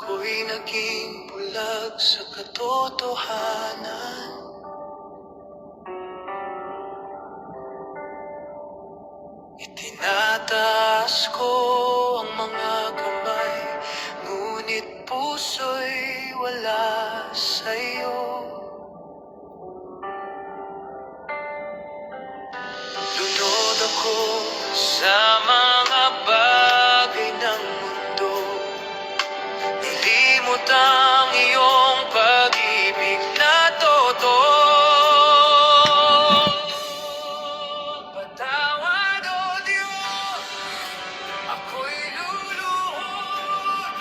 Ako'y naging bulag sa katotohanan. Itinataas ko ang mga kamay, ngunit puso'y wala sa'yo. Lunod ako sa mga bagay ng mundo, nilimot ang iyong pag-ibig na totoo. Patawad, O Diyos, ako'y luluhod,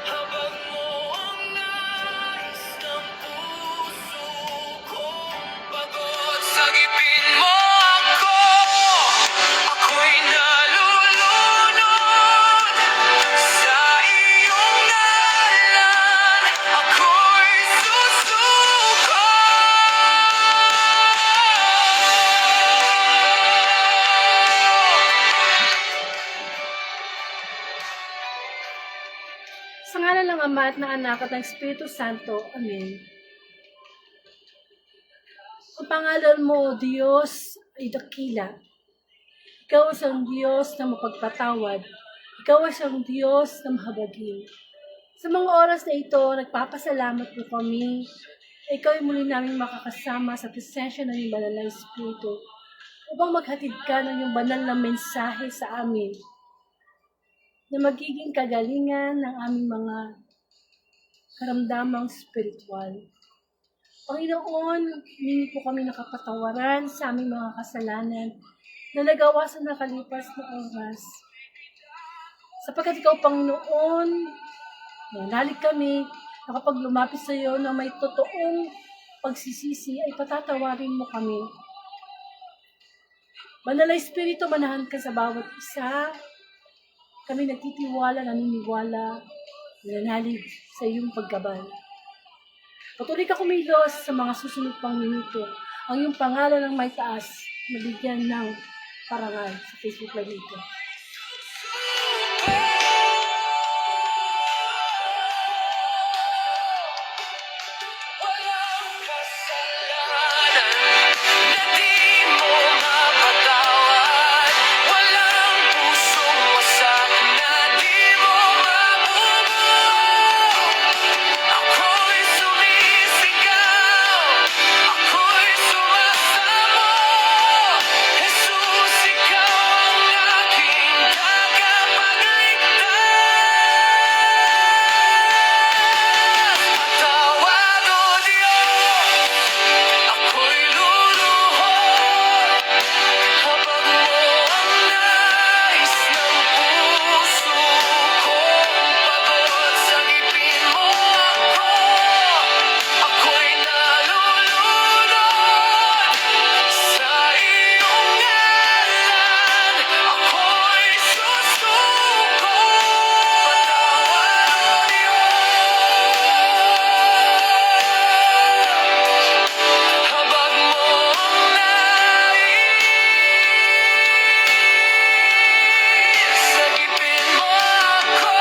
habag mo ang nais ng puso kong pagod. Sagipin mo ako, ako'y nalulunod, sa iyong ngalan ako'y susuko. Sa ngalan ng Ama at ng Anak at ng Espiritu Santo. Amen. Ang pangalan mo, O Diyos, ay dakila. Ikaw ay isang Diyos na mapagpatawad. Ikaw ay isang Diyos na mahabagin. Sa mga oras na ito, nagpapasalamat po kami. Ikaw ay muli namin makakasama sa presensya ng iyong banal na Espiritu upang maghatid ka ng iyong banal na mensahe sa amin na magiging kagalingan ng aming mga karamdamang spiritual. Panginoon, hindi po kami nakapatawaran sa aming mga kasalanan na nagawa sa nakalipas na oras. Sapagkat ikaw, Panginoon, nanalig kami na kapag lumapit sa iyo na may totoong pagsisisi ay patatawarin mo kami. Banal na Espiritu, manahan ka sa bawat isa. Kami nagtitiwala, naniniwala, nananalig sa iyong paggabay. Patuloy ka kumilos sa mga susunod pang minuto. Ang iyong pangalan ng may taas, mabigyan ng parangal sa Facebook Live ito. Walang kasalanan na di mo mapatawad, walang pusong wasak na di mo mabubuo. Ako'y sumisigaw, ako'y sumasamo, Jesus, ikaw ang aking tagapagligtas. Patawad, O Diyos, ako'y luluhod, habag mo ang nais ng puso kong pagod. Sagipin mo ako, ako'y nalulunod, sa iyong ngalan ako'y susuko. Patawad, O Diyos, habag mo ang nais, sagipin mo ako.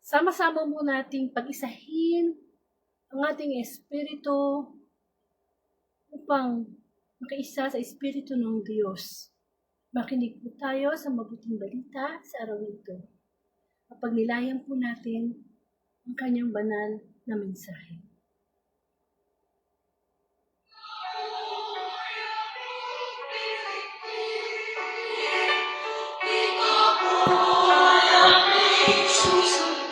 Sama-sama mo nating pag-isahin ang ating espiritu upang makaisa sa espiritu ng Diyos. Makinig po tayo sa mabuting balita sa araw nito. At pagnilayan po natin ang kanyang banal na mensahe. Susunod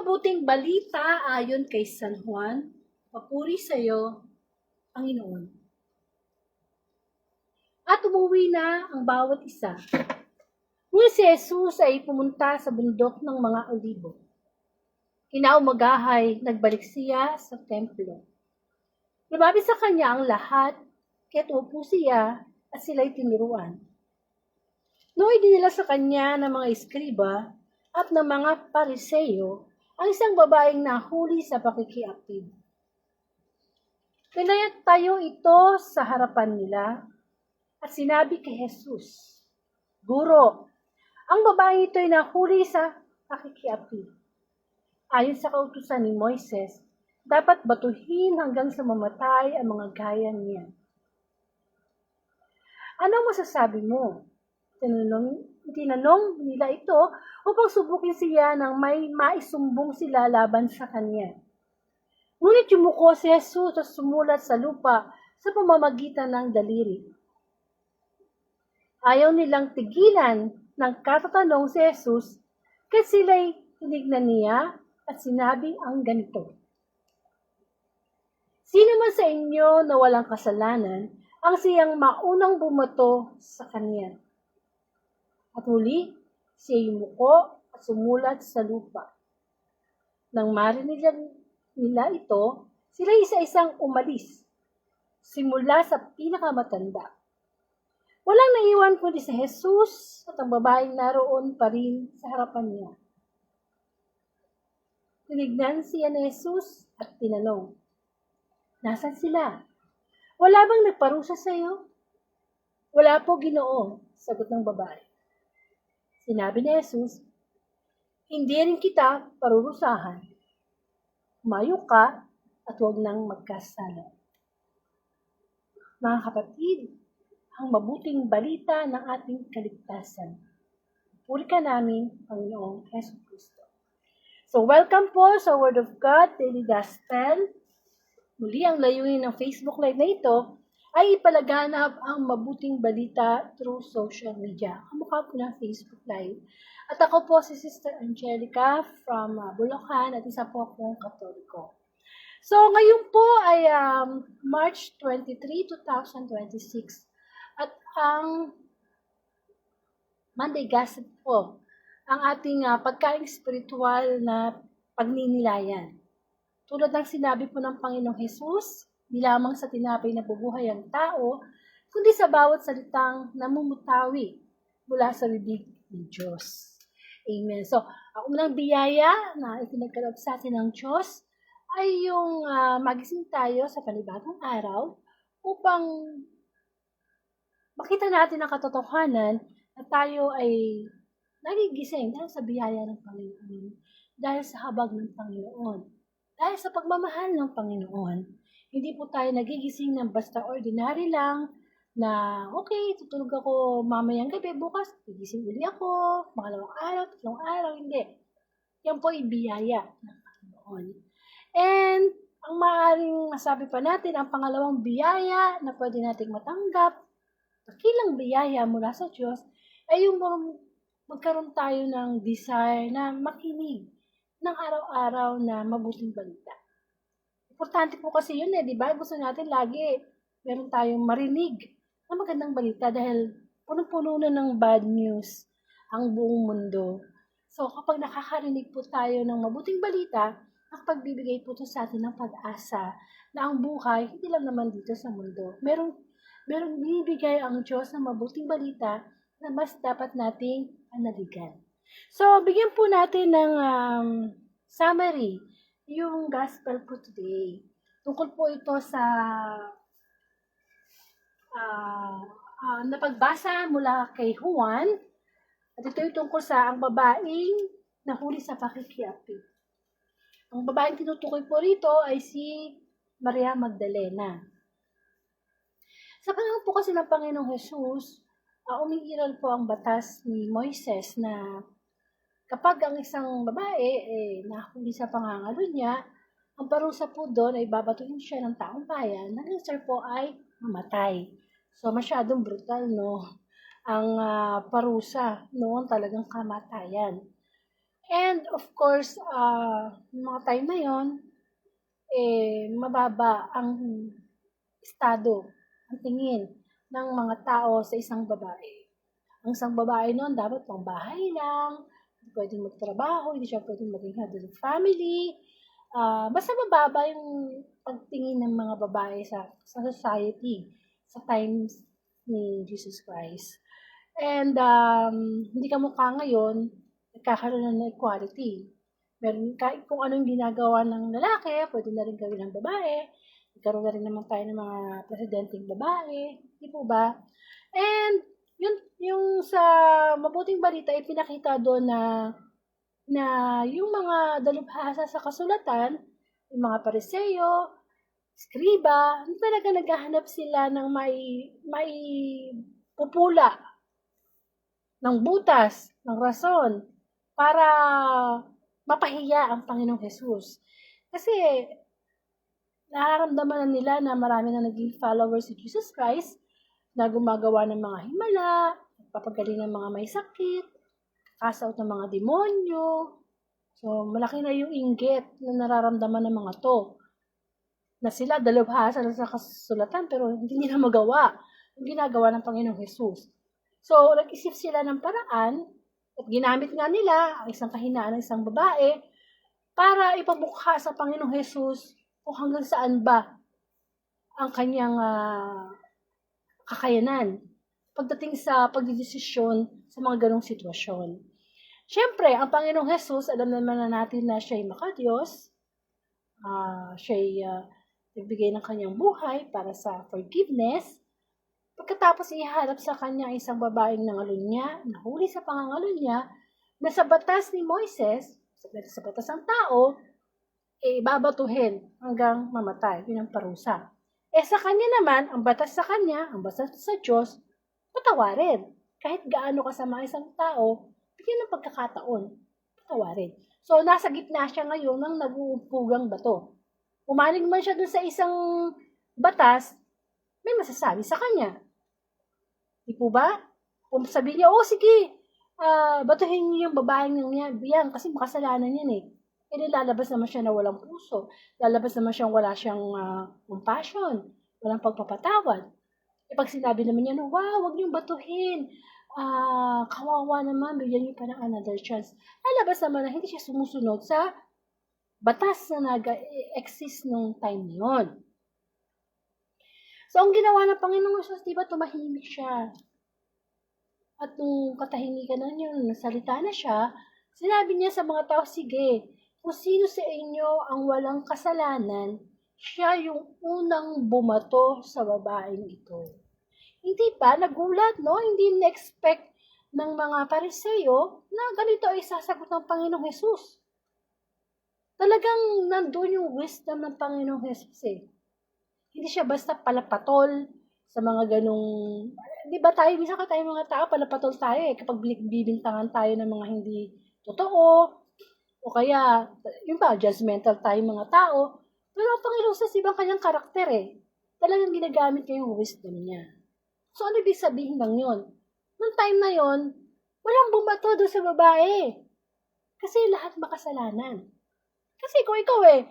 mabuting balita ayon kay San Juan. Papuri sa iyo, Panginoon. At umuwi na ang bawat isa. Ngunit si Jesus ay pumunta sa bundok ng mga olibo. Kinaumagahay, nagbalik siya sa templo. Lumapit sa kanya ang lahat, kaya't upo siya at sila'y tiniruan. Noong idinila sa kanya ng mga eskriba at ng mga pariseyo ang isang babaeng nahuli sa pakikiapid. Pinayat tayo ito sa harapan nila at sinabi kay Jesus, Guro, ang babaeng ito ay nahuli sa pakikiapid. Ayon sa kautusan ni Moises, dapat batuhin hanggang sa mamatay ang mga gaya niya. Ano masasabi mo? Tinanong nila ito upang subukin siya nang may maisumbong sila laban sa kanya. Ngunit yumuko si Jesus at sumulat sa lupa sa pamamagitan ng daliri. Ayaw nilang tigilan ng katatanong si Jesus kaya sila'y tinignan niya at sinabi ang ganito. Sino man sa inyo na walang kasalanan ang siyang maunang bumato sa kanya? At huli, siya yumuko at sumulat sa lupa. Nang marinig nila ito, sila isa-isang umalis, simula sa pinakamatanda. Walang naiwan kundi si Jesus at ang babaeng naroon pa rin sa harapan niya. Tinignan siya ni Jesus at tinanong, Nasaan sila? Wala bang nagparusa sa iyo? Wala po, Ginoo, sagot ng babae. Sinabi ni Jesus, hindi rin kita parurusahan. Humayo ka at huwag nang magkasala. Mga kapatid, ang mabuting balita ng ating kaligtasan. Puri ka namin, Panginoong Hesus Kristo. So welcome po sa Word of God, Daily Gospel. Muli ang layunin ng Facebook Live na ito ay ipalaganap ang mabuting balita through social media. Kamukha po ng Facebook Live. At ako po si Sister Angelica from Bulacan at isa po akong Katoliko. So ngayon po ay March 23, 2026 at ang Monday Gossip po ang ating pagkaing spiritual na pagninilayan. Tulad ng sinabi po ng Panginoong Jesus, di lamang sa tinapay na bubuhay ang tao, kundi sa bawat salitang namumutawi mula sa bibig ng Diyos. Amen. So, ang unang biyaya na ipinagkaloob sa atin ng Diyos ay yung magising tayo sa panibagong araw upang makita natin ang katotohanan na tayo ay nagigising dahil sa biyaya ng Panginoon, dahil sa habag ng Panginoon, dahil sa pagmamahal ng Panginoon. Hindi po tayo nagigising ng basta ordinary lang na okay, tutulog ako mamayang gabi, bukas gigising uli ako, pangalawang araw, tatlong araw, hindi. Yan po ay biyaya ng Panginoon. And ang maaaring masabi pa natin, ang pangalawang biyaya na pwede nating matanggap, dakilang biyaya mula sa Diyos, ay yung magkaroon tayo ng desire na makinig ng araw-araw na mabuting balita. Importante po kasi yun di ba? Gusto natin lagi meron tayong marinig na magandang balita dahil punong-puno na ng bad news ang buong mundo. So kapag nakakarinig po tayo ng mabuting balita, ang pagbibigay po ito sa atin ng pag-asa na ang buhay, hindi lang naman dito sa mundo. Merong binibigay ang Diyos ng mabuting balita na mas dapat nating panaligan. So, bigyan po natin ng summary yung gospel po today. Tungkol po ito sa napagbasa mula kay Juan. At ito yung tungkol sa ang babaeng nahuli sa pakikiapid. Ang babaeng tinutukoy po rito ay si Maria Magdalena. Sa panahon po kasi ng Panginoong Jesus, umiiral po ang batas ni Moises na kapag ang isang babae nahuli sa pangangalo niya, ang parusa po doon ay babatuhin siya ng taong bayan na ang po ay mamatay. So masyadong brutal, no? Ang parusa noon talagang kamatayan. And of course, mga time na yon, mababa ang estado, ang tingin ng mga tao sa isang babae. Ang isang babae noon dapat pang bahay lang, hindi pwedeng magtrabaho, hindi siya pwedeng maging head of the family. Basta mababa yung pagtingin ng mga babae sa society sa times ni Jesus Christ. And hindi kamukha ngayon, nagkakaroon na ng equality. Meron, kahit kung anong ginagawa ng lalaki, pwede na rin gawin ng babae. Nagkaroon na rin naman tayo ng mga presidenteng babae. Di po ba? And yung sa mabuting balita, ipinakita doon na yung mga dalubhasa sa kasulatan, yung mga Pariseo, Skriba, talaga naghahanap sila ng may pupula, ng butas, ng rason, para mapahiya ang Panginoong Jesus. Kasi nararamdaman na nila na marami na naging followers si Jesus Christ, na gumagawa ng mga himala, papagaling ng mga may sakit, cast out ng mga demonyo. So, malaki na yung inggit na nararamdaman ng mga to. Na sila dalubhasa na sa kasulatan pero hindi nila magawa yung ginagawa ng Panginoong Jesus. So, nag-isip sila ng paraan at ginamit nga nila ang isang kahinaan ng isang babae para ipamukha sa Panginoong Jesus kung hanggang saan ba ang kanyang kakayanan pagdating sa pagdidesisyon sa mga ganong sitwasyon. Siyempre, ang Panginoong Jesus, alam naman na natin na siya'y makadiyos, siya'y nagbigay ng kanyang buhay para sa forgiveness. Pagkatapos iharap sa kanya isang babaeng nangalunya, nahuli sa pangangalunya, na sa batas ni Moises, sa batas ng tao, babatuhin hanggang mamatay. Yun ang parusa. Sa kanya naman, ang batas sa kanya, ang batas sa Diyos, patawarin. Kahit gaano kasama isang tao, bigyan ng pagkakataon, patawarin. So, nasa gitna siya ngayon ng nag-uupugang bato. Umaling man siya dun sa isang batas, may masasabi sa kanya. Di po ba? Kung sabihin niya, sige, batuhin niyo yung babaeng yan kasi makasalanan yan eh. Lalabas naman siya na walang puso. Lalabas naman siyang wala siyang compassion, walang pagpapatawad. Pag sinabi naman niya, wow, wag niyong batuhin. Kawawa naman, bigyan niyo pa ng another chance. Lalabas naman na hindi siya sumusunod sa batas na nag-exist nung time na yun. So, ang ginawa ng Panginoong Jesus, di ba, tumahimik siya. At nung katahimikan na yun, nasalita na siya, sinabi niya sa mga tao, sige, kung sino sa inyo ang walang kasalanan, siya yung unang bumato sa babaeng ito. Hindi ba? Nagulat, no? Hindi na-expect ng mga Pariseo na ganito ay sasagot ng Panginoong Jesus. Talagang nandun yung wisdom ng Panginoong Jesus eh. Hindi siya basta palapatol sa mga ganong, di ba tayo, minsan ka tayo mga tao, palapatol tayo eh, kapag bibintangan tayo ng mga hindi totoo, o kaya, yun ba, judgmental tayo mga tao, pero ang Panginoon sa ibang kanyang karakter eh, talagang ginagamit niya yung wisdom niya. So, ano ibig sabihin lang yun? Noong time na yun, walang bumato doon sa babae. Kasi lahat makasalanan. Kasi kung ikaw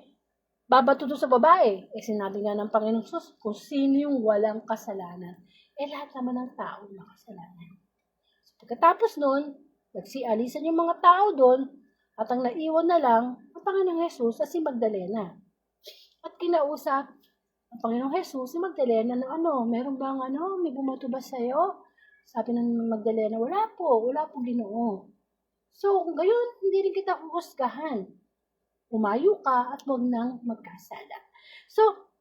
babato doon sa babae, sinabi nga ng Panginoong Sus, kung sino yung walang kasalanan, lahat naman ng tao makasalanan. So, pagkatapos nun, nagsialisan yung mga tao doon, at ang naiwan na lang, ang Panginoong Jesus at si Magdalena. At kinausap ang Panginoong Jesus si Magdalena na meron bang may bumato ba sa'yo? Sabi ng Magdalena, wala po Ginoo. So, kung gayon, hindi rin kita huhusgahan. Umayo ka at huwag nang magkasala. So,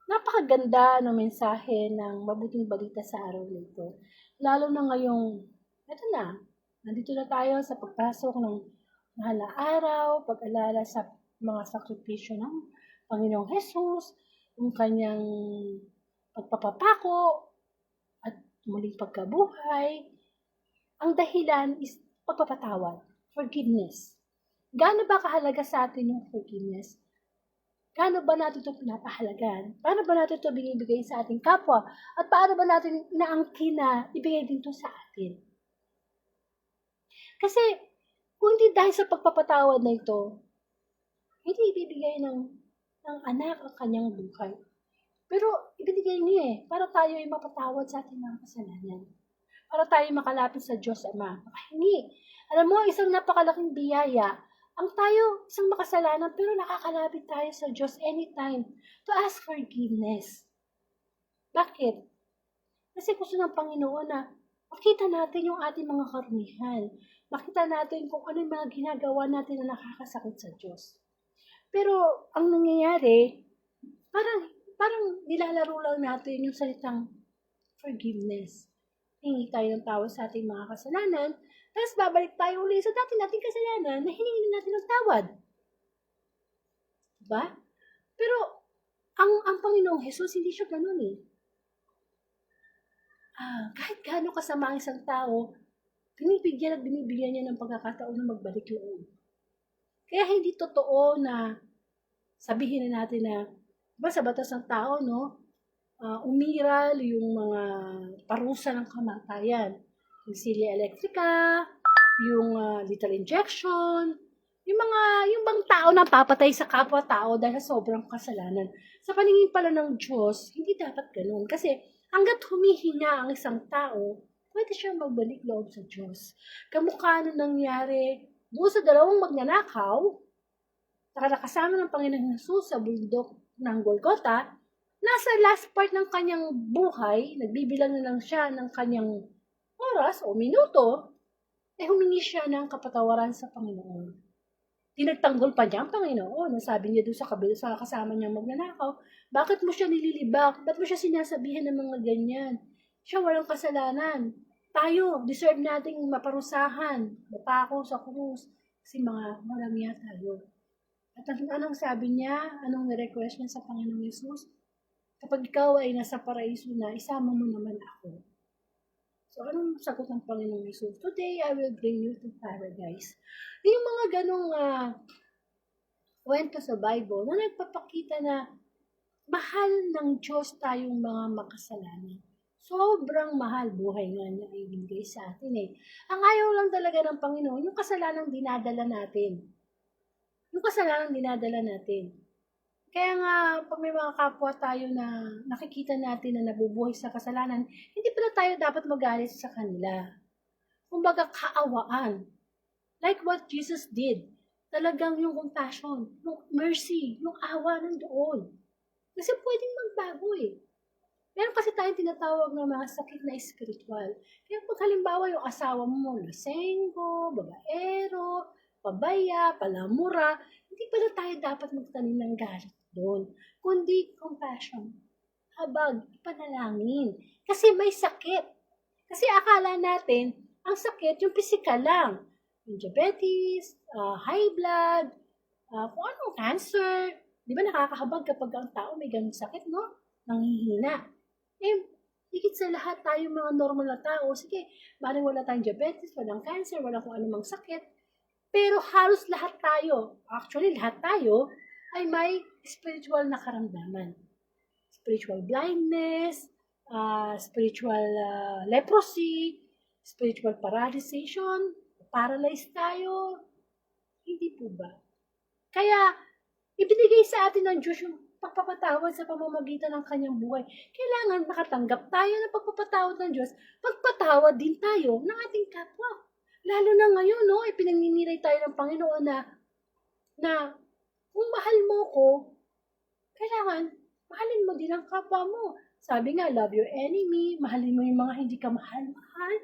napakaganda ng mensahe ng mabuting balita sa araw nito. Lalo na ngayong, nandito na tayo sa pagpasok ng mahal na araw, pag-alala sa mga sakripisyo ng Panginoong Jesus, yung kanyang pagpapapako at muling pagkabuhay. Ang dahilan is pagpapatawad, forgiveness. Gaano ba kahalaga sa atin yung forgiveness? Gaano ba natin ito pinapahalagan? Paano ba natin ito binibigay sa ating kapwa? At paano ba natin inaangkin na ibigay din ito sa atin? Kasi Kung hindi dahil sa pagpapatawad na ito, hindi ibibigay ng anak ang kanyang buhay. Pero ibinigay niya para tayo ay mapatawad sa ating mga kasalanan. Para tayo makalapit sa Diyos Ama. Makahingi. Alam mo, isang napakalaking biyaya. Ang tayo, isang makasalanan, pero nakakalapit tayo sa Diyos anytime to ask forgiveness. Bakit? Kasi gusto ng Panginoon na makita natin yung ating mga karunihan. Makita natin kung ano yung mga ginagawa natin na nakakasakit sa Diyos. Pero ang nangyayari, parang nilalaro lang natin yung salitang forgiveness. Hingi tayo ng tawad sa ating mga kasalanan, tapos babalik tayo ulit sa dati nating kasalanan na hiningi natin ng tawad. Diba? Pero ang Panginoong Jesus, hindi siya ganun eh. Kahit gaano kasama ang isang tao, binibigyan niya ng pagkakataon na magbalik loob. Kaya hindi totoo na sabihin na natin na, diba sa batas ng tao, no? Umiral yung mga parusa ng kamatayan. Yung silya elektrika, yung lethal injection, yung bang tao na papatay sa kapwa-tao dahil sa sobrang kasalanan. Sa paningin pala ng Diyos, hindi dapat ganun. Kasi hanggat humihinga ang isang tao, pwede siya magbalik loob sa Diyos. Kamukha nung nangyari doon sa dalawang magnanakaw, nakasama ng Panginoong Jesus sa bundok ng Golgotha, nasa last part ng kanyang buhay, nagbibilang na lang siya ng kanyang oras o minuto, humingi siya ng kapatawaran sa Panginoon. Tinagtanggol pa niya ang Panginoon. Nasabi niya doon sa kasama niyang magnanakaw, bakit mo siya nililibak? Ba't mo siya sinasabihan ng mga ganyan? Siya walang kasalanan. Tayo, deserve nating maparusahan, mapako sa krus, kasi mga maramiya tayo. At anong sabi niya? Anong request niya sa Panginoong Yesus? Kapag ikaw ay nasa paraiso na, isama mo naman ako. So, anong sagot ng Panginoong Yesus? Today, I will bring you to paradise. Yung mga ganong kwento sa Bible na nagpapakita na mahal ng Diyos tayong mga makasalanan. Sobrang mahal buhay nga niya ay binigay sa atin eh. Ang ayaw lang talaga ng Panginoon, yung kasalanang dinadala natin. Yung kasalanang dinadala natin. Kaya nga, pag may mga kapwa tayo na nakikita natin na nabubuhay sa kasalanan, hindi pala tayo dapat magalit sa kanila. Kumbaga, kaawaan. Like what Jesus did. Talagang yung compassion, yung mercy, yung awa nandoon. Kasi pwedeng magbago eh. Meron kasi tayong tinatawag na mga sakit na spiritual. Kaya pag halimbawa yung asawa mo, lasenggo, babaero, pabaya, palamura, hindi pala tayo dapat magtanim ng galit doon, kundi compassion, habag, ipanalangin. Kasi may sakit. Kasi akala natin, ang sakit yung physical lang. Yung diabetes, high blood, kung anong cancer. Di ba nakakahabag kapag ang tao may ganung sakit, no? Nanghihina. Higit sa lahat tayo mga normal na tao, sige, maring wala tayong diabetes, walang cancer, walang kung anumang sakit. Pero halos lahat tayo, actually lahat tayo, ay may spiritual na karamdaman. Spiritual blindness, spiritual leprosy, spiritual paralyzation, paralyzed tayo. Hindi po ba? Kaya, ibinigay sa atin ng Diyos yung pagpapatawad sa pamamagitan ng kanyang buhay. Kailangan makatanggap tayo ng pagpapatawad ng Diyos, pagpatawad din tayo ng ating kapwa. Lalo na ngayon, no, ipinangingiray tayo ng Panginoon na kung mahal mo ko, kailangan mahalin mo din ang kapwa mo. Sabi nga, love your enemy, mahalin mo yung mga hindi ka mahal-mahal.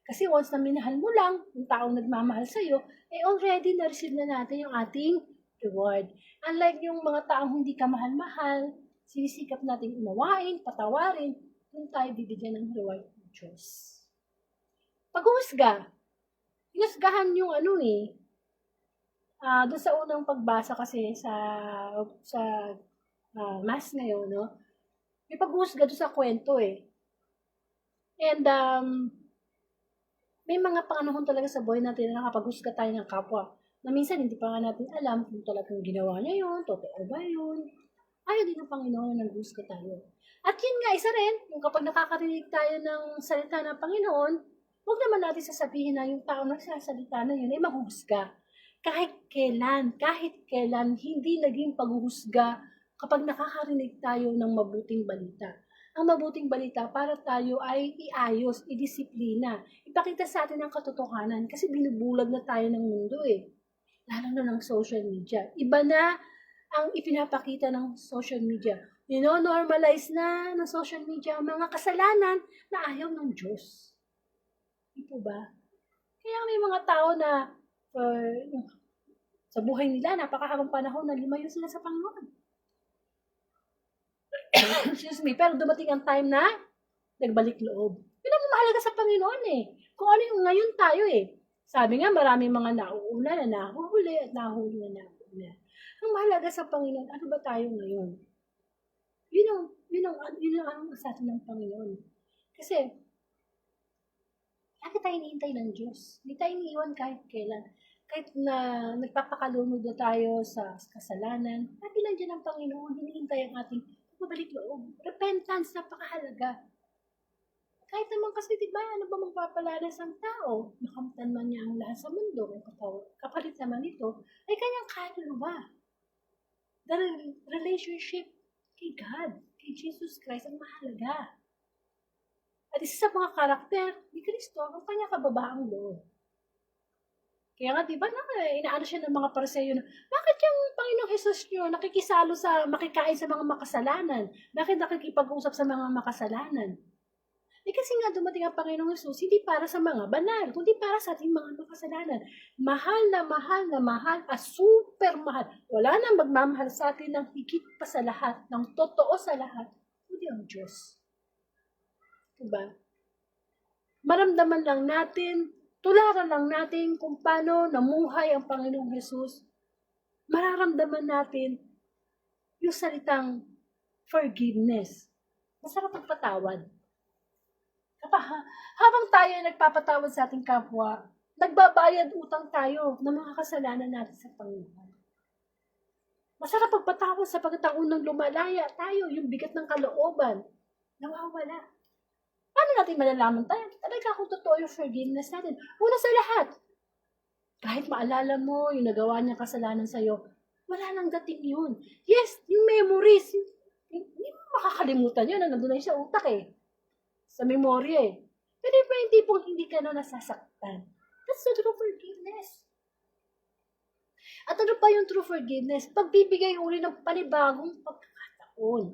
Kasi once na minahal mo lang, yung taong nagmamahal sa'yo, already na-receive na natin yung ating reward. Unlike yung mga taong hindi ka mahal-mahal, sinisikap natin unawain, patawarin, kung tayo bibigyan ng reward ng Diyos. Pag-uusga, hinusgahan yung doon sa unang pagbasa kasi sa mass ngayon, no? May pag-uusga doon sa kwento eh. And may mga panahon talaga sa buhay natin na nakapag-husga tayo ng kapwa. Na minsan hindi pa nga natin alam kung talagang ginawa niya yun, totoo ba yun. Ayaw din ng Panginoon na nag-husga tayo. At yun nga, isa rin, yung kapag nakakarinig tayo ng salita ng Panginoon, huwag naman natin sasabihin na yung taong nagsasalita na yun ay manghuhusga. Kahit kailan, hindi naging paghuhusga kapag nakakarinig tayo ng mabuting balita. Ang mabuting balita para tayo ay iayos, idisiplina, ipakita sa atin ang katotohanan kasi binubulag na tayo ng mundo eh. Lalo na ng social media. Iba na ang ipinapakita ng social media. Normalize na ng social media ang mga kasalanan na ayaw ng Diyos. Di po ba? Kaya may mga tao na sa buhay nila, napakahabang panahon na lumayo sila sa Panginoon. Excuse me, pero dumating ang time na nagbalik loob. Yun ang mahalaga sa Panginoon eh. Kung ano yung ngayon tayo eh. Sabi nga, maraming mga nauuna na nahuhuli at nahuli na nauna. Ang mahalaga sa Panginoon, ano ba tayo ngayon? Yun ang sa atin ng Panginoon. Kasi, lagi tayo hinihintay ng Diyos. Hindi tayo iniiwan kahit kailan. Kahit na nagpapakalunod na tayo sa kasalanan, lagi nandiyan ang Panginoon, hinihintay ang ating pabalik loob. Repentance, napakahalaga. Kahit naman kasi, diba, ano ba magpapalanas ang tao? Makamtan man niya ang lahat sa mundo, kapalit naman ito, ay kanyang kaluluwa. The relationship kay God, kay Jesus Christ, ang mahalaga. At isa sa mga karakter ni Kristo, ang kanyang kababaang loob. Kaya nga, diba, inaano siya ng mga Pariseo na, bakit yung Panginoong Jesus nyo nakikisalo makikain sa mga makasalanan? Bakit nakikipag-usap sa mga makasalanan? Kasi nga dumating ang Panginoong Jesus, hindi para sa mga banal, kundi para sa ating mga makasalanan. Mahal na mahal, super mahal. Wala nang magmamahal sa atin ng higit pa sa lahat, ng totoo sa lahat, kundi ang Diyos. Diba? Maramdaman lang natin, tularan lang natin kung paano namuhay ang Panginoong Jesus. Mararamdaman natin yung salitang forgiveness. Masarap magpatawad. Habang tayo ay nagpapatawad sa ating kapwa, nagbabayad utang tayo ng mga kasalanan natin sa Panginoon. Masarap magpatawad sapagkat ang unang lumalaya tayo, yung bigat ng kalooban, nawawala. Paano natin malalaman tayo? Talaga kung totoo yung forgiveness natin. Una sa lahat, kahit maalala mo yung nagawa niyang kasalanan sa'yo, wala nang dating yun. Yes, yung memories, hindi mo makakalimutan yun, nandun na yun sa utak eh. Sa memorya eh. Pero iba yung tipong hindi ka na nasasaktan. That's the true forgiveness. At ano pa yung true forgiveness? Pagbibigay uli ng panibagong pagkakataon.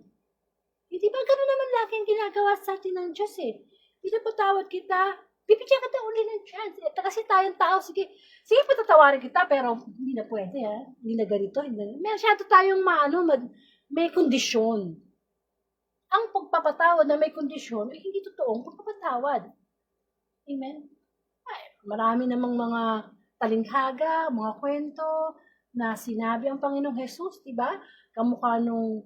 Hindi ba gano'n naman lagi ang ginagawa sa atin ng Diyos eh? Pinapatawad kita, bibigyan kita uli ng chance. Kasi tayong tao, sige patatawarin kita, pero hindi na pwede ha. Hindi na ganito, masyado tayong may kondisyon. Ang pagpapatawad na may kondisyon ay hindi totoong pagpapatawad. Amen? Ay, marami namang mga talinghaga, mga kwento na sinabi ang Panginoong Jesus, diba? Kamukha nung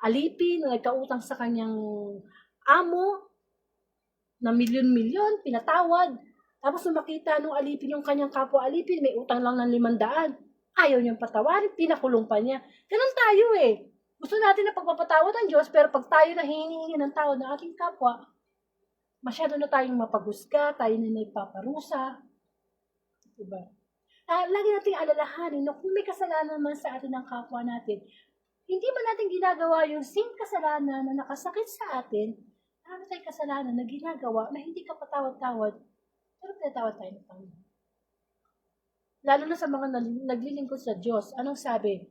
alipin na nagkautang sa kanyang amo na milyon-milyon, pinatawad. Tapos nung makita nung alipin yung kanyang kapwa alipin, may utang lang ng 500. Ayaw niyang patawarin, pinakulong pa niya. Ganun tayo eh. Gusto natin na pagpapatawad ng Diyos, pero pag tayo na hinihingi ng tawad ng ating kapwa, masyado na tayong mapagusga, tayo na nagpaparusa. Diba? Lagi nating alalahanin na kung may kasalanan man sa atin ng kapwa natin, hindi man natin ginagawa yung same kasalanan na nakasakit sa atin, marami tayong kasalanan na ginagawa na hindi ka patawad-tawad, pero pinatawad tayo ng Panginoon. Lalo na sa mga naglilingkod sa Diyos, anong sabi?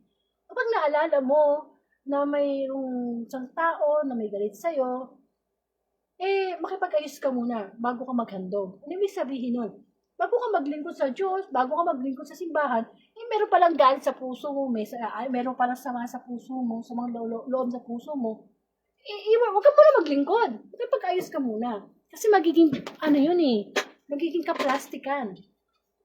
Kapag naalala mo na mayroong isang tao na may galit sa'yo, makipag-ayos ka muna bago ka maghandog. Ano ibig sabihin nun? Bago ka maglingkod sa Diyos, bago ka maglingkod sa simbahan, meron palang galit sa puso mo, meron palang sama sa puso mo, sa mga loob sa puso mo. Huwag ka muna maglingkod. Makipag-ayos ka muna. Kasi magiging kaplastikan.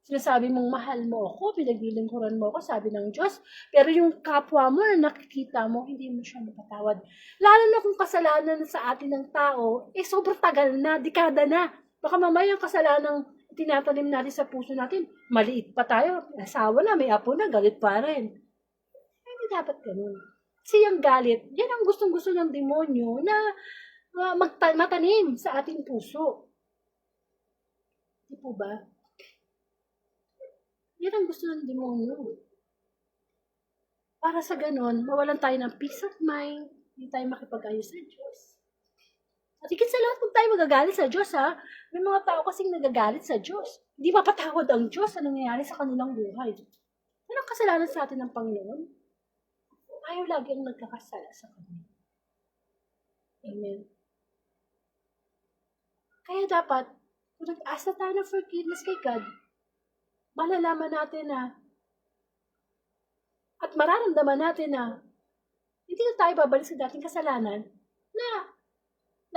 Sinasabi mong mahal mo ako, pinaglilingkuran mo ako, sabi ng Diyos. Pero yung kapwa mo na nakikita mo, hindi mo siya mapatawad. Lalo na kung kasalanan sa atin ng tao, sobrang tagal na, dekada na. Baka mamaya ang kasalanang tinatanim natin sa puso natin, maliit pa tayo, asawa na, may apo na, galit pa rin. Hindi dapat ganun. Kasi yung galit, yan ang gustong-gusto ng demonyo na matanim sa ating puso. Di po ba? Yan ang gusto ng demonyo. Para sa ganon, mawalan tayo ng peace of mind, hindi tayo makipag-ayos sa Diyos. At higit sa lahat, kung tayo magagalit sa Diyos, ha? May mga tao kasing nagagalit sa Diyos. Hindi mapatawad ang Diyos sa nangyayari sa kanilang buhay. Ano ang kasalanan sa atin ng Panginoon? Ayaw lagi ang nagkakasala sa Kanya. Amen. Kaya dapat, kung nag-asa tayo ng forgiveness kay God, malalaman natin na, at mararamdaman natin na, hindi na tayo babalik sa dating kasalanan, na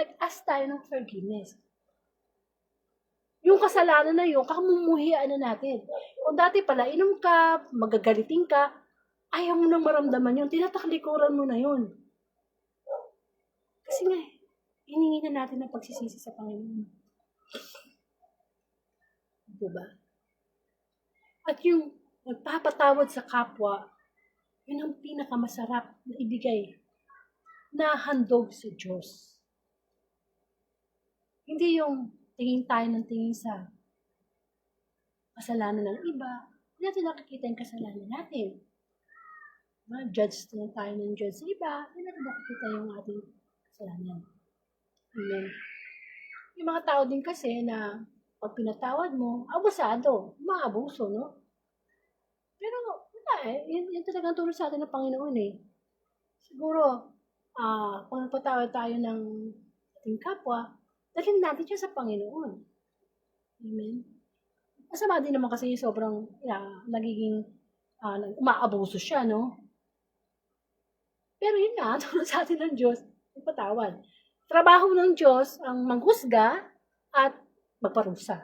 nag-ask tayo ng forgiveness. Yung kasalanan na yun, kamumuhian na natin. Kung dati pala, inom ka, magagaliting ka, ayaw mo nang maramdaman yun, tinataklikuran mo na yun. Kasi nga, hiningi na natin ng pagsisisi sa Panginoon. Diba? At yung nagpapatawad sa kapwa, yun ang pinakamasarap na ibigay na handog sa Diyos. Hindi yung tingin tayo ng tingin sa kasalanan ng iba, hindi natin nakikita yung kasalanan natin. Judge na tayo ng judge sa iba, hindi natin nakikita yung ating kasalanan. Amen. Yung mga tao din kasi na pag pinatawad mo, abusado, maabuso, no? Pero, wala yun talagang tulong sa atin ng Panginoon eh. Siguro, kung nagpatawad tayo ng ating kapwa, dalhin natin siya sa Panginoon. Amen. Masama din naman kasi sobrang nagiging umaabuso siya, no? Pero yun nga, tulong sa atin ng Diyos, magpatawad. Trabaho ng Diyos ang manghusga at magparusa.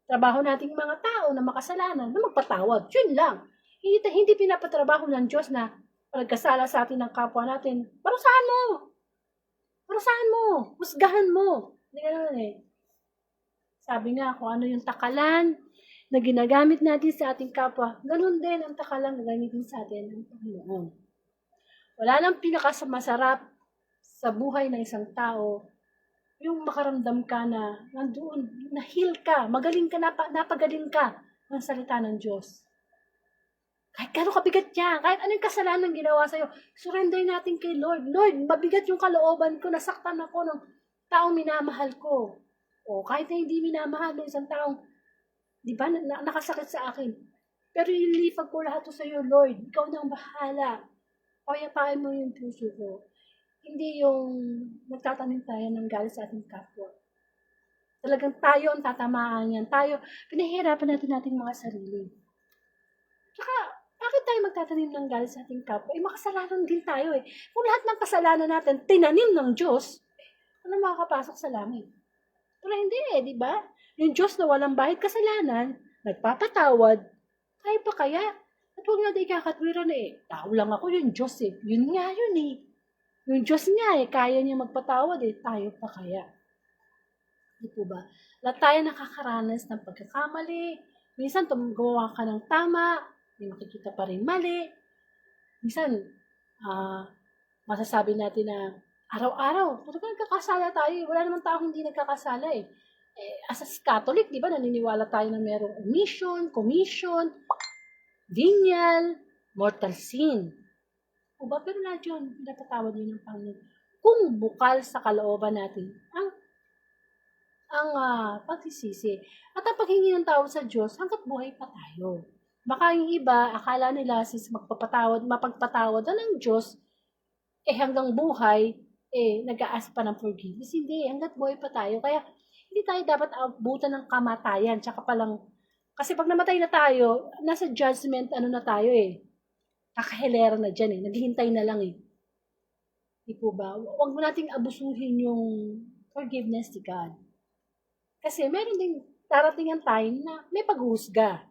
Trabaho nating mga tao na makasalanan na magpatawad. Yun lang. Hindi pinapatrabaho ng Diyos na nagkasala sa atin ng kapwa natin. Parusahan mo! Parusahan mo! Husgahan mo! Hindi ka naman eh. Sabi nga, kung ano yung takalan na ginagamit natin sa ating kapwa, ganun din ang takalan na gamitin sa atin ng Panginoon. Wala nang pinakamasarap sa buhay ng isang tao yung makaramdam ka na nandoon, na-heal ka, magaling ka, napagaling ka ng salita ng Diyos. Kahit gano'ng kabigat niya, kahit anong kasalanan ginawa sa'yo, surrender natin kay Lord. Lord, mabigat yung kalooban ko, nasaktan ako ng taong minamahal ko. O kahit na hindi minamahal ng isang taong, di ba, nakasakit sa akin. Pero ililipag ko lahat to sa'yo, Lord. Ikaw nang bahala. Payapain mo yung puso ko. Hindi yung nagtatanim tayo ng galit sa ating kapwa. Talagang tayo ang tatamaan yan. Tayo, pinahihirapan natin ating mga sarili. Tsaka, bakit tayo magtatanim ng galit sa ating kapwa? Makasalanan din tayo eh. Kung lahat ng kasalanan natin, tinanim ng Diyos, ano makakapasok sa langit? Pero hindi eh, di ba? Yung Diyos na walang bahid kasalanan, nagpapatawad, tayo pa kaya? At huwag natin ikakatwiran eh, tao lang ako, yung Diyos eh. Yun nga yun eh. Yung Diyos nga eh, kaya niya magpatawad eh, tayo pa kaya? Di po ba? Lahat tayo nakakaranas ng pagkakamali. Minsan, gumawa ka ng tama, may makikita pa rin mali. Minsan, masasabi natin na araw-araw, talaga nagkakasala tayo. Wala namang tao hindi nagkakasala eh. As a Catholic, di ba, naniniwala tayo na merong omission, commission, venial, mortal sin. O ba, pero na yun, pinapatawad yun ng Panginoon. Kung bukal sa kalooban natin, ang pagsisisi. At ang paghingi ng tawad sa Diyos, hanggat buhay pa tayo. Baka yung iba, akala nila since mapagpatawad na ng Diyos, hanggang buhay, nag-aas pa ng forgiveness. Hindi, hanggat buhay pa tayo. Kaya, hindi tayo dapat abutan ng kamatayan. Tsaka palang, kasi pag namatay na tayo, nasa judgment, na tayo kakahilera na dyan naghihintay na lang Di po ba? Huwag mo nating abusuhin yung forgiveness ni God. Kasi meron ding darating ang time na may paghuhusga.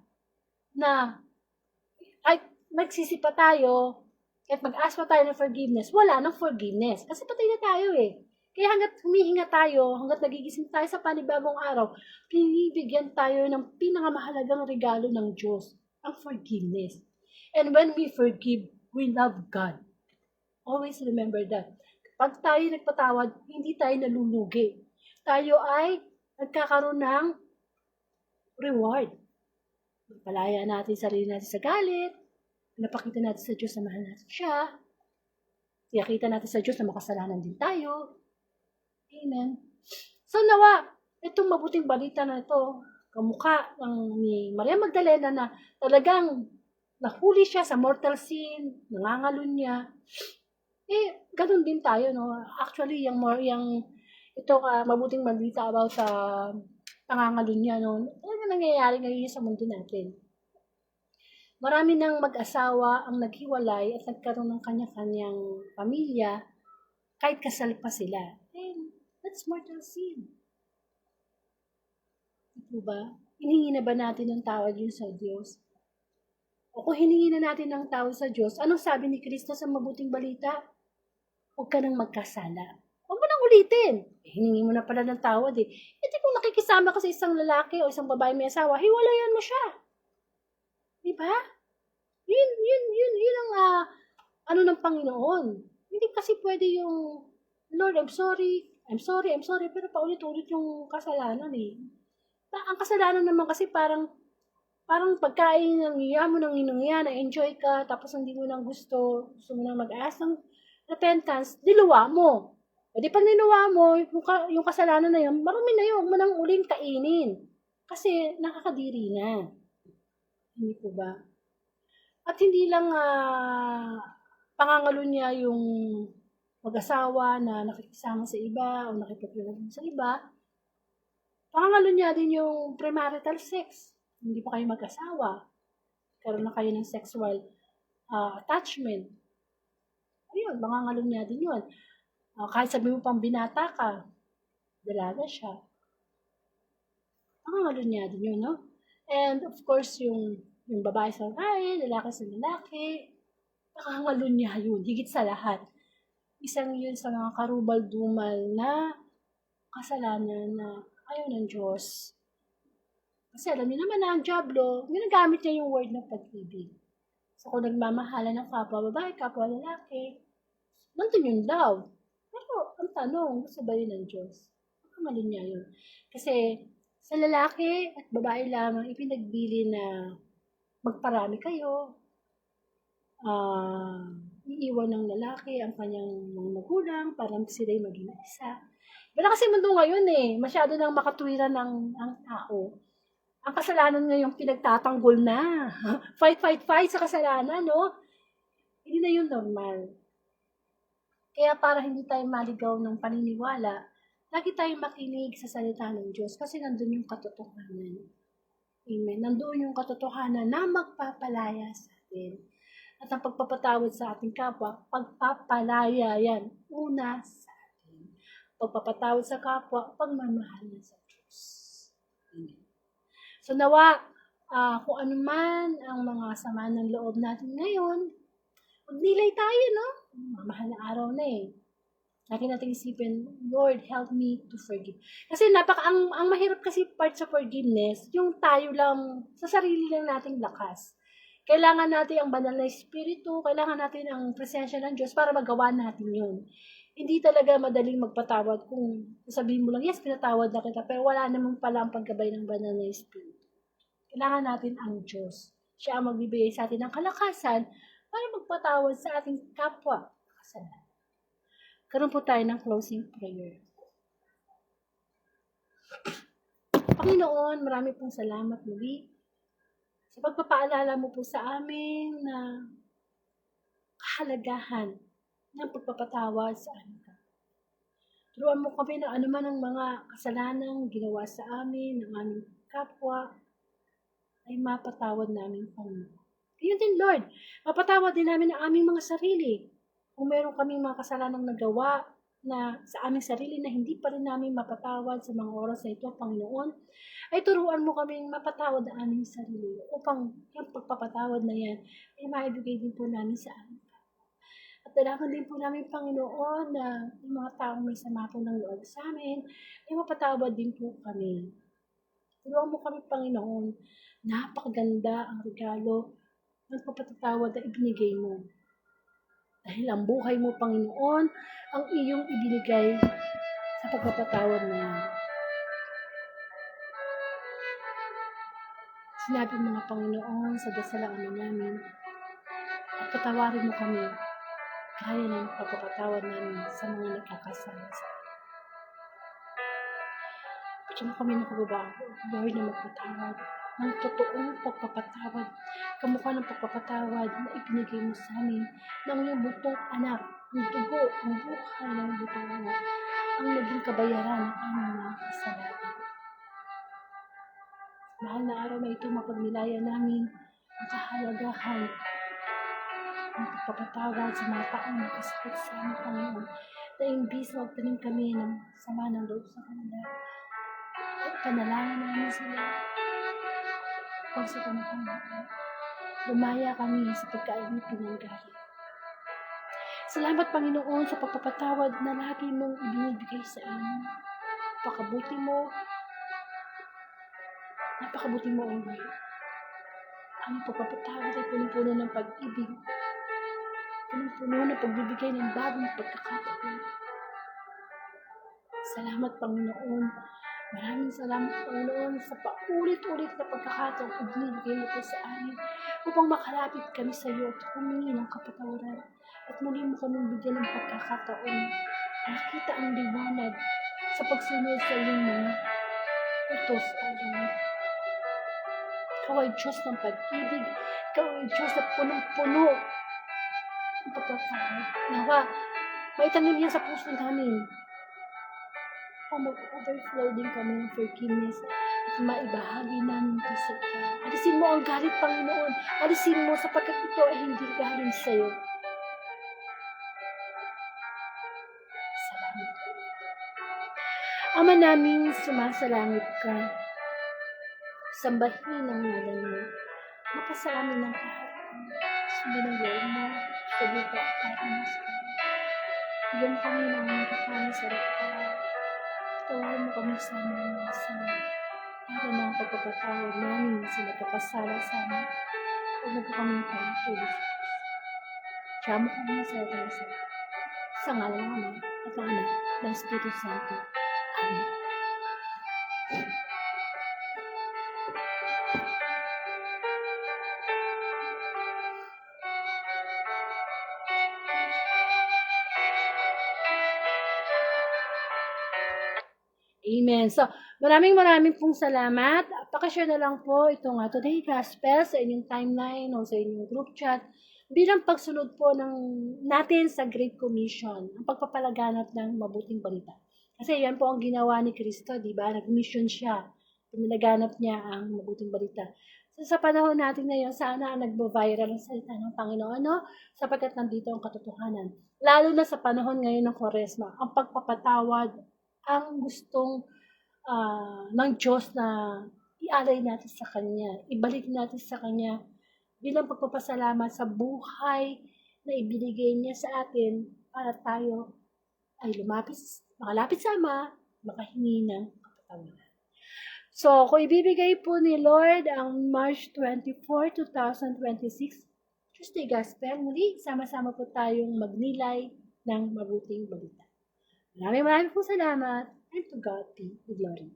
Na, ay, magsisipa tayo, at mag-ask pa tayo ng forgiveness, wala nang forgiveness. Kasi patay na tayo Kaya hanggat humihinga tayo, hanggat nagigising tayo sa panibagong araw, pinibigyan tayo ng pinakamahalagang regalo ng Diyos, ang forgiveness. And when we forgive, we love God. Always remember that. Pag tayo nagpatawad, hindi tayo nalulugi. Tayo ay nagkakaroon ng reward. Palaya natin sarili natin sa galit, napakita natin sa Diyos na mahal natin siya, iyakita natin sa Diyos na makasalanan din tayo. Amen. So nawa, itong mabuting balita na ito, kamukha ni Maria Magdalena na talagang nahuli siya sa mortal sin, nangangalun niya. Ganun din tayo, no? Actually, ito mabuting balita about sa pangangalun niya, no? Ano nangyayari ngayon sa mundo natin? Marami ng mag-asawa ang naghiwalay at nagkaroon ng kanya-kanyang pamilya kahit kasal pa sila. That's mortal sin. Ito ba? Hiningi na ba natin ng tawad yun sa Diyos? O kung hiningi na natin ng tawad sa Diyos, anong sabi ni Kristo sa mabuting balita? Huwag ka nang magkasala. Huwag mo nang ulitin. Hiningi mo na pala ng tawad eh. Hindi kung nakikisama ka sa isang lalaki o isang babae may asawa, hiwalayan mo siya. Diba? Yun ang ano ng Panginoon. Hindi kasi pwede yung, Lord, I'm sorry, pero paulit-ulit yung kasalanan eh. Ang kasalanan naman kasi parang pagkain ng iya mo ng inungya, na-enjoy ka, tapos hindi mo nang gusto mo nang mag-ask ng repentance, diluwa mo. O di pag niluwa mo, yung kasalanan na yun, marami na yun, huwag mo nang uling kainin. Kasi nakakadiri na. Hindi po ba? At hindi lang pangangalo niya yung mag-asawa na nakikisama sa iba o nakipagkilalan sa iba. Pangangalo niya din yung premarital sex. Hindi pa kayo mag-asawa. Karoon na kayo ng sexual attachment. Ayun, pangangalo niya din yun. Kahit sabi mo pang binata ka, dalaga siya. Pangangalo niya din yun, no? And of course, yung babae sa babae, lalaki sa lalaki, nakangalo niya yun, higit sa lahat. Isang yun sa mga karubal-dumal na kasalanan na ayaw ng Diyos. Kasi alam niyo naman na ang Diablo, ginagamit niya yung word ng pag-ibig. So kung nagmamahala ng kapwa babae, kapwa lalaki, nandun yung love. Pero ang tanong, gusto ba yun ng Diyos? Nakangalo niya yun. Kasi sa lalaki at babae lamang, ipinagbili na magparami kayo, iiwan ng lalaki ang kanyang mga magulang para sila'y maging isa. Pero kasi mundo ngayon masyado nang makatwiran ang tao. Ang kasalanan ngayon pinagtatanggol na. Fight sa kasalanan, no? Hindi na yun normal. Kaya para hindi tayo maligaw ng paniniwala, lagi tayong makinig sa salita ng Diyos kasi nandun yung katotohanan. Amen. Nandoon yung katotohanan na magpapalaya sa atin. At ang pagpapatawad sa ating kapwa, pagpapalaya yan. Una sa atin. Pagpapatawad sa kapwa, pagmamahal na sa Diyos. Amen. So nawa, kung ano man ang mga sama ng loob natin ngayon, magnilay tayo, no? Mahal na araw na Lagi natin isipin, Lord, help me to forgive. Kasi ang mahirap kasi part sa forgiveness, yung tayo lang, sa sarili lang nating lakas. Kailangan natin ang banal na espiritu, kailangan natin ang presensya ng Diyos para magawa natin yun. Hindi talaga madaling magpatawad kung sabihin mo lang, yes, pinatawad na kita, pero wala namang pala ang paggabay ng banal na espiritu. Kailangan natin ang Diyos. Siya ang magbibigay sa atin ng kalakasan para magpatawad sa ating kapwa kasalanan. Karoon po tayo ng closing prayer. Panginoon, marami pong salamat muli sa pagpapaalala mo po sa amin na kahalagahan ng pagpapatawad sa amin. Turuan mo kami na anuman ang mga kasalanang ginawa sa amin, ng aming kapwa, ay mapatawad namin, Panginoon. Kaya din, Lord, mapatawad din namin ang aming mga sarili. Kung meron kaming mga kasalanang nagawa na sa aming sarili na hindi pa rin namin mapatawad sa mga oras na ito, Panginoon, ay turuan mo kaming mapatawad ang aming sarili upang yung pagpapatawad na yan ay maibigay din po namin sa amin. At dalangin din po namin, Panginoon, na yung mga taong may sama po ng loob sa amin, ay mapatawad din po kami. Turuan mo kami, Panginoon, napakaganda ang regalo ng pagpapatawad na ibinigay mo. Dahil ang buhay mo, Panginoon, ang iyong ibinigay sa pagpapatawad na yan. Sinabi mo nga, Panginoon, sa dasalaan namin, at patawarin mo kami, gaya ng pagpapatawad namin sa mga nagkakasala sa amin. Bigyan mo kami ng kababago, Lord, na magpatawad ng totoong pagpapatawad, kamukha ng pagpapatawad na ibinigay mo sa amin ng iyong butong anak, ang dugo, ang buhay ng butong anak, ang naging kabayaran ng aming mga kasalanan. Mahal na araw na ito, mapagnilayan namin ang kahalagahan ng pagpapatawad sa mga taong nakasakit sa aming Panginoon, na imbis na magtanim kami ng sama ng loob sa kanila, at panalangin namin sila, pag sa Panginoon, lumaya kami sa pagkaalipin ng galit. Salamat, Panginoon, sa pagpapatawad na lagi mong ibinibigay sa amin. Napakabuti mo, O Lord. Ang pagpapatawad ay punong-puno ng pag-ibig, punong-puno ng pagbibigay ng bagong pagkakataon. Salamat, Panginoon. Maraming salamat, Panginoon, sa paulit-ulit na pagkakataon na binibigay mo po sa amin upang makalapit kami sa iyo at humingi ng kapatawaran. At muli mo kami bigyan ng pagkakataon nakita ang liwanag sa pagsunod sa iyong mga utos, O Lord. Ikaw ay Diyos ng pag-ibig. Ikaw ay Diyos na punong-puno ng pagpapatawad. Nawa, maitanim yan sa puso namin. O mag-overflow din kami ng forgiveness at maibahagi namin ito sa iyo. Alisin mo ang galit, Panginoon. Alisin mo sapagkat ito ay hindi galing sa iyo. Salamat. Ama namin, sumasalangit ka. Sambahin ang ngalan mo. Makasamin ng kaharian. Sundin ang loob mo sa lupa at kahit sa kanya. Bigyan kami ng mga kakain sa araw. Tawarin mo kami sa aming mga sama. Para ng pagpapatawad namin sa nagkakasala sa amin. Huwag mo po kami pagtulog. Siya mo kami sa ating isa. Sa ngalan ng Ama at ng Anak ng Espiritu Santo. Amen. Amen. So, maraming pong salamat. Pakishare na lang po itong Today Gospel sa inyong timeline o sa inyong group chat bilang pagsunod po natin sa Great Commission, ang pagpapalaganap ng mabuting balita. Kasi yan po ang ginawa ni Kristo, di ba? Nag-mission siya. Pinalaganap niya ang mabuting balita. So, sa panahon natin ngayon, sana ang nagbo-viral ang salita ng Panginoon, no? Sapagkat nandito ang katotohanan. Lalo na sa panahon ngayon ng Kwaresma, ang pagpapatawad ang gustong ng Diyos na ialay natin sa Kanya, ibalik natin sa Kanya bilang pagpapasalamat sa buhay na ibinigay niya sa atin para tayo ay makalapit sa Ama, makahingi ng kapatawaran. So, kung ibibigay po ni Lord ang March 24, 2026, Tuesday Gospel, muli sama-sama po tayong magnilay ng mabuting balita. Maraming po salamat, and to God be the glory.